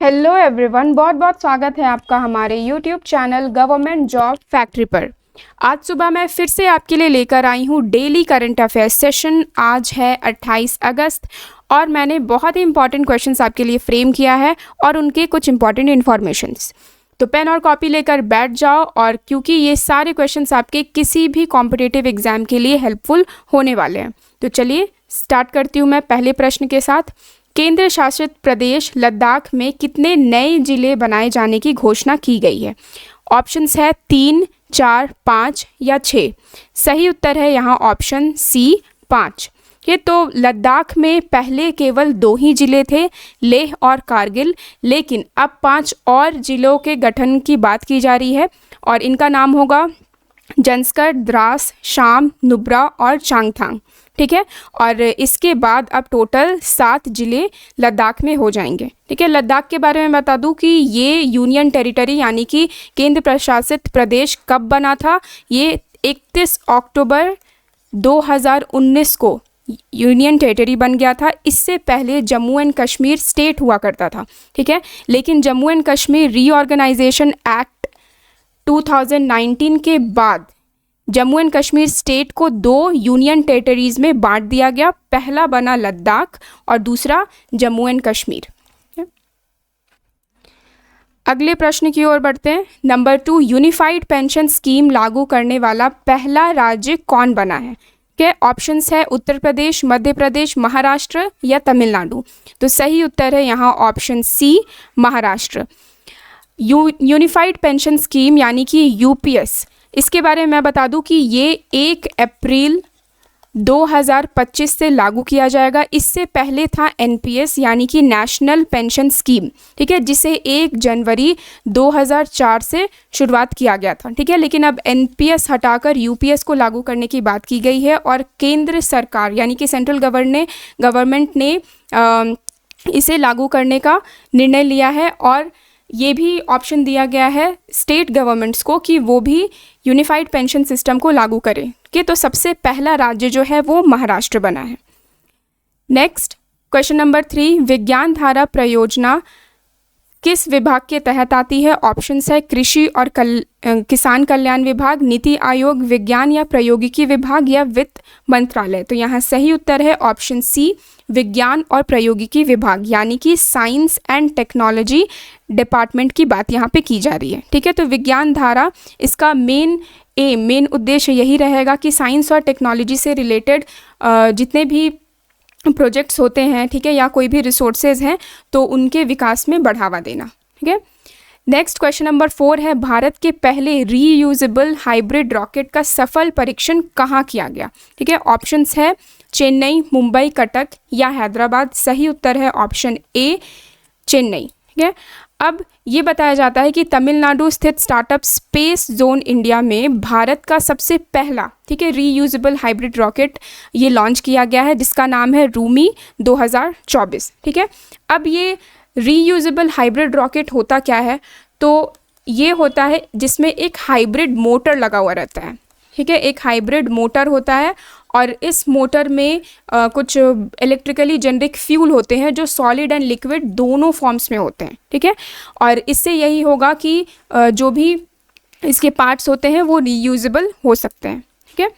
Hello everyone, बहुत बहुत स्वागत है आपका हमारे YouTube channel government job factory पर। आज सुबह मैं फिर से आपके लिए लेकर आई हूँ डेली करंट अफेयर्स सेशन। आज है 28 अगस्त और मैंने बहुत ही इंपॉर्टेंट क्वेश्चंस आपके लिए फ्रेम किया है और उनके कुछ इंपॉर्टेंट इन्फॉर्मेशंस। तो पेन और कॉपी लेकर बैठ जाओ, और क्योंकि ये सारे क्वेश्चंस आपके किसी भी कॉम्पिटिटिव एग्जाम के लिए हेल्पफुल होने वाले हैं। तो चलिए स्टार्ट करती हूँ मैं पहले प्रश्न के साथ। केंद्र शासित प्रदेश लद्दाख में कितने नए जिले बनाए जाने की घोषणा की गई है? ऑप्शंस है 3, 4, 5 या 6। सही उत्तर है यहाँ ऑप्शन सी 5। ये तो लद्दाख में पहले केवल 2 ही जिले थे, लेह और कारगिल, लेकिन अब 5 और जिलों के गठन की बात की जा रही है और इनका नाम होगा जंस्कर, द्रास, शाम, नुब्रा और चांगथांग। ठीक है, और इसके बाद अब टोटल 7 जिले लद्दाख में हो जाएंगे। ठीक है, लद्दाख के बारे में बता दूं कि ये यूनियन टेरिटरी यानी कि केंद्र प्रशासित प्रदेश कब बना था? ये 31 अक्टूबर 2019 को यूनियन टेरिटरी बन गया था। इससे पहले जम्मू एंड कश्मीर स्टेट हुआ करता था। ठीक है, लेकिन Jammu and Kashmir reorganisation act 2019 के बाद जम्मू एंड कश्मीर स्टेट को 2 यूनियन टेरिटरीज में बांट दिया गया। पहला बना लद्दाख और दूसरा जम्मू एंड कश्मीर। अगले प्रश्न की ओर बढ़ते हैं। नंबर 2, यूनिफाइड पेंशन स्कीम लागू करने वाला पहला राज्य कौन बना है? के ऑप्शंस है उत्तर प्रदेश, मध्य प्रदेश, महाराष्ट्र या तमिलनाडु। तो सही उत्तर है यहाँ option C Maharashtra. Unified pension scheme यानी कि यूपीएस, इसके बारे में मैं बता दूं कि ये 1 अप्रैल 2025 से लागू किया जाएगा। इससे पहले था एनपीएस यानी कि नेशनल पेंशन स्कीम। ठीक है, जिसे 1 जनवरी 2004 से शुरुआत किया गया था। ठीक है, लेकिन अब एनपीएस हटाकर यूपीएस को लागू करने की बात की गई है और केंद्र सरकार यानी कि सेंट्रल गवर्नमेंट ने इसे लागू करने का निर्णय लिया है और ये भी ऑप्शन दिया गया है स्टेट गवर्नमेंट्स को कि वो भी यूनिफाइड पेंशन सिस्टम को लागू करें। कि तो सबसे पहला राज्य जो है वो महाराष्ट्र बना है। नेक्स्ट क्वेश्चन नंबर 3, विज्ञान धारा परियोजना किस विभाग के तहत आती है? ऑप्शंस है कृषि और किसान कल्याण विभाग, नीति आयोग, विज्ञान या प्रौद्योगिकी विभाग या वित्त मंत्रालय। तो यहाँ सही उत्तर है ऑप्शन सी विज्ञान और प्रौद्योगिकी विभाग यानी कि साइंस एंड टेक्नोलॉजी डिपार्टमेंट की बात यहाँ पे की जा रही है। ठीक है, तो विज्ञान धारा इसका मेन उद्देश्य यही रहेगा कि साइंस और टेक्नोलॉजी से रिलेटेड जितने भी प्रोजेक्ट्स होते हैं, ठीक है, या कोई भी रिसोर्सेज हैं तो उनके विकास में बढ़ावा देना। ठीक है, नेक्स्ट क्वेश्चन नंबर 4 है, भारत के पहले रीयूजेबल हाइब्रिड रॉकेट का सफल परीक्षण कहाँ किया गया? ठीक है, ऑप्शंस है चेन्नई, मुंबई, कटक या हैदराबाद। सही उत्तर है ऑप्शन ए चेन्नई। ठीक है, अब ये बताया जाता है कि तमिलनाडु स्थित स्टार्टअप स्पेस जोन इंडिया में भारत का सबसे पहला, ठीक है, रीयूजेबल हाइब्रिड रॉकेट ये लॉन्च किया गया है जिसका नाम है रूमी 2024। ठीक है, अब ये रीयूजेबल हाइब्रिड रॉकेट होता क्या है? तो ये होता है जिसमें एक हाइब्रिड मोटर लगा हुआ रहता है। ठीक है, एक हाइब्रिड मोटर होता है और इस मोटर में कुछ इलेक्ट्रिकली जेनरिक फ्यूल होते हैं जो सॉलिड एंड लिक्विड दोनों फॉर्म्स में होते हैं। ठीक है, और इससे यही होगा कि जो भी इसके पार्ट्स होते हैं वो रीयूजेबल हो सकते हैं। ठीक है,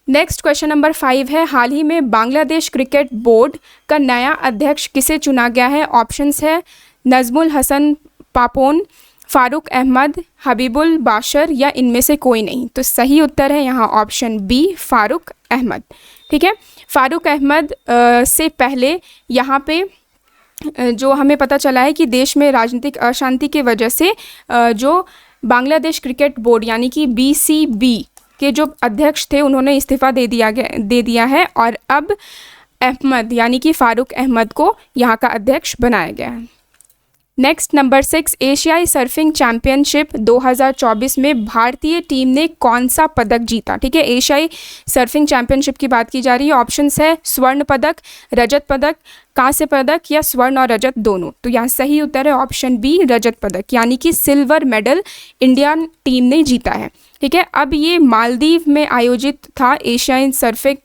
नेक्स्ट क्वेश्चन नंबर 5 है, हाल ही में बांग्लादेश क्रिकेट बोर्ड का नया अध्यक्ष किसे चुना गया है? ऑप्शंस है नजमुल हसन पापोन, फारूक अहमद, हबीबुल बाशर या इनमें से कोई नहीं। तो सही उत्तर है यहाँ ऑप्शन बी फारूक अहमद। ठीक है, फारूक अहमद से पहले यहाँ पे जो हमें पता चला है कि देश में राजनीतिक अशांति की वजह से जो बांग्लादेश क्रिकेट बोर्ड यानी कि बीसीबी के जो अध्यक्ष थे उन्होंने इस्तीफ़ा दे दिया है और अब अहमद यानी कि फारूक अहमद को यहाँ का अध्यक्ष बनाया गया है। नेक्स्ट नंबर 6, एशियाई सर्फिंग चैंपियनशिप 2024 में भारतीय टीम ने कौन सा पदक जीता? ठीक है, एशियाई सर्फिंग चैंपियनशिप की बात की जा रही है। ऑप्शंस है स्वर्ण पदक, रजत पदक, कांस्य पदक या स्वर्ण और रजत दोनों। तो यहाँ सही उत्तर है ऑप्शन बी रजत पदक यानी कि सिल्वर मेडल इंडियन टीम ने जीता है। ठीक है, अब ये मालदीव में आयोजित था एशियाई सर्फिंग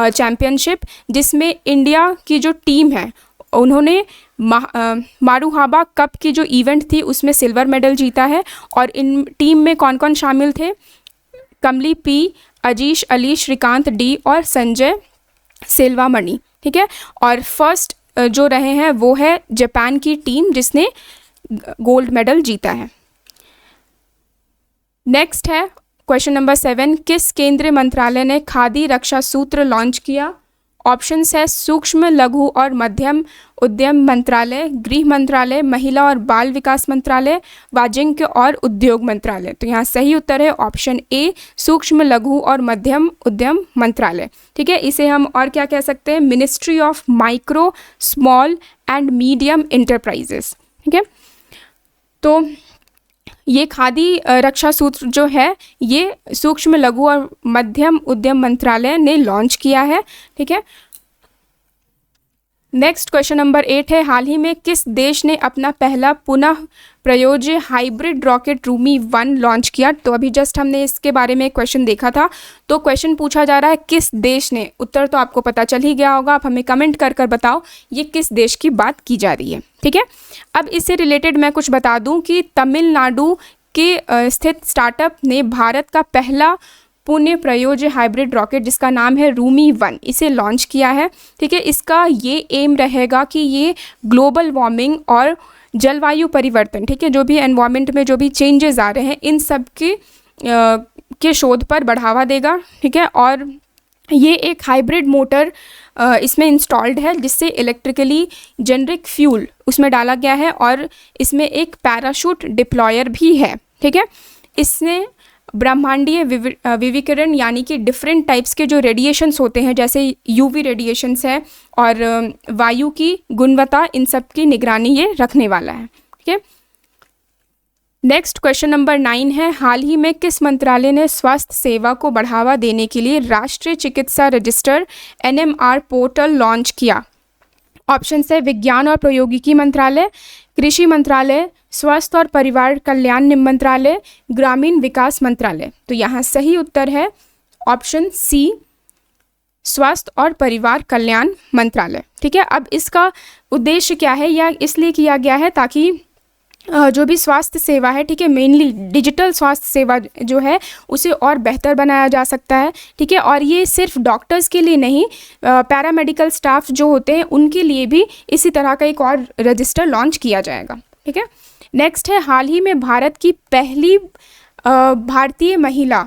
चैंपियनशिप जिसमें इंडिया की जो टीम है उन्होंने मारूहाबा कप की जो इवेंट थी उसमें सिल्वर मेडल जीता है। और इन टीम में कौन कौन शामिल थे? कमली पी, अजीश अली, श्रीकांत डी और संजय सेल्वामणि। ठीक है, और फर्स्ट जो रहे हैं वो है जापान की टीम जिसने गोल्ड मेडल जीता है। नेक्स्ट है क्वेश्चन नंबर 7, किस केंद्रीय मंत्रालय ने खादी रक्षा सूत्र लॉन्च किया? ऑप्शंस है सूक्ष्म लघु और मध्यम उद्यम मंत्रालय, गृह मंत्रालय, महिला और बाल विकास मंत्रालय, वाणिज्य और उद्योग मंत्रालय। तो यहाँ सही उत्तर है ऑप्शन ए, सूक्ष्म लघु और मध्यम उद्यम मंत्रालय। ठीक है, इसे हम और क्या कह सकते हैं? Ministry of micro, small and medium enterprises. ठीक है, तो ये खादी रक्षा सूत्र जो है ये सूक्ष्म लघु और मध्यम उद्यम मंत्रालय ने लॉन्च किया है। ठीक है, नेक्स्ट क्वेश्चन नंबर 8 है, हाल ही में किस देश ने अपना पहला पुनः प्रयोज्य हाइब्रिड रॉकेट रूमी 1 लॉन्च किया? तो अभी जस्ट हमने इसके बारे में क्वेश्चन देखा था। तो क्वेश्चन पूछा जा रहा है किस देश ने, उत्तर तो आपको पता चल ही गया होगा। आप हमें कमेंट कर कर बताओ ये किस देश की बात की जा रही है। ठीक है, अब इससे रिलेटेड मैं कुछ बता दूं कि तमिलनाडु के स्थित स्टार्टअप ने भारत का पहला पुणे प्रयोज्य हाइब्रिड रॉकेट जिसका नाम है रूमी 1 इसे लॉन्च किया है। ठीक है, इसका ये एम रहेगा कि ये ग्लोबल वार्मिंग और जलवायु परिवर्तन, ठीक है, जो भी एनवायरनमेंट में जो भी चेंजेस आ रहे हैं इन सब के शोध पर बढ़ावा देगा। ठीक है, और ये एक हाइब्रिड मोटर इसमें इंस्टॉल्ड है जिससे इलेक्ट्रिकली जेनरिक फ्यूल उसमें डाला गया है और इसमें एक पैराशूट डिप्लॉयर भी है। ठीक है, इसने ब्रह्मांडीय विकिरण यानी कि डिफरेंट टाइप्स के जो रेडिएशंस होते हैं जैसे यूवी रेडिएशंस है और वायु की गुणवत्ता, इन सब की निगरानी ये रखने वाला है। ठीक है, नेक्स्ट क्वेश्चन नंबर 9 है, हाल ही में किस मंत्रालय ने स्वास्थ्य सेवा को बढ़ावा देने के लिए राष्ट्रीय चिकित्सा रजिस्टर NMR पोर्टल लॉन्च किया? ऑप्शन है विज्ञान और प्रौद्योगिकी मंत्रालय, कृषि मंत्रालय, स्वास्थ्य और परिवार कल्याण मंत्रालय, ग्रामीण विकास मंत्रालय। तो यहाँ सही उत्तर है ऑप्शन सी, स्वास्थ्य और परिवार कल्याण मंत्रालय। ठीक है, अब इसका उद्देश्य क्या है? या इसलिए किया गया है ताकि जो भी स्वास्थ्य सेवा है, ठीक है, मेनली डिजिटल स्वास्थ्य सेवा जो है उसे और बेहतर बनाया जा सकता है। ठीक है, और ये सिर्फ डॉक्टर्स के लिए नहीं, पैरामेडिकल स्टाफ जो होते हैं उनके लिए भी इसी तरह का एक और रजिस्टर लॉन्च किया जाएगा। ठीक है, नेक्स्ट है, हाल ही में भारत की पहली भारतीय महिला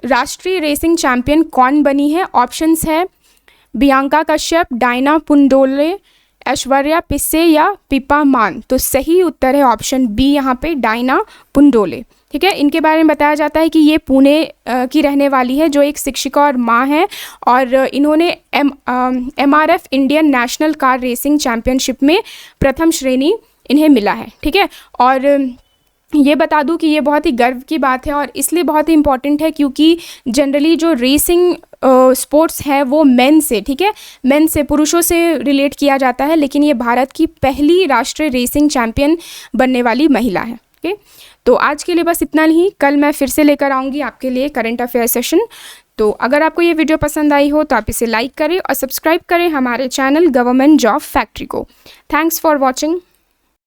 राष्ट्रीय रेसिंग चैंपियन कौन बनी है? ऑप्शंस है बियांका कश्यप, डायना पुंडोले, ऐश्वर्या पिस्से या पिपा मान। तो सही उत्तर है ऑप्शन बी यहाँ पे डायना पुंडोले। ठीक है, इनके बारे में बताया जाता है कि ये पुणे की रहने वाली है जो एक शिक्षिका और माँ है और इन्होंने MRF Indian national car racing championship में प्रथम श्रेणी इन्हें मिला है। ठीक है, और ये बता दूं कि ये बहुत ही गर्व की बात है और इसलिए बहुत ही इम्पॉर्टेंट है क्योंकि जनरली जो रेसिंग स्पोर्ट्स है वो मेन से, ठीक है, मेन से, पुरुषों से रिलेट किया जाता है, लेकिन ये भारत की पहली राष्ट्रीय रेसिंग चैंपियन बनने वाली महिला है। ओके, तो आज के लिए बस इतना ही। कल मैं फिर से लेकर आऊँगी आपके लिए करंट अफेयर सेशन। तो अगर आपको ये वीडियो पसंद आई हो तो आप इसे लाइक करें और सब्सक्राइब करें हमारे चैनल गवर्नमेंट जॉब फैक्ट्री को। Thanks for watching.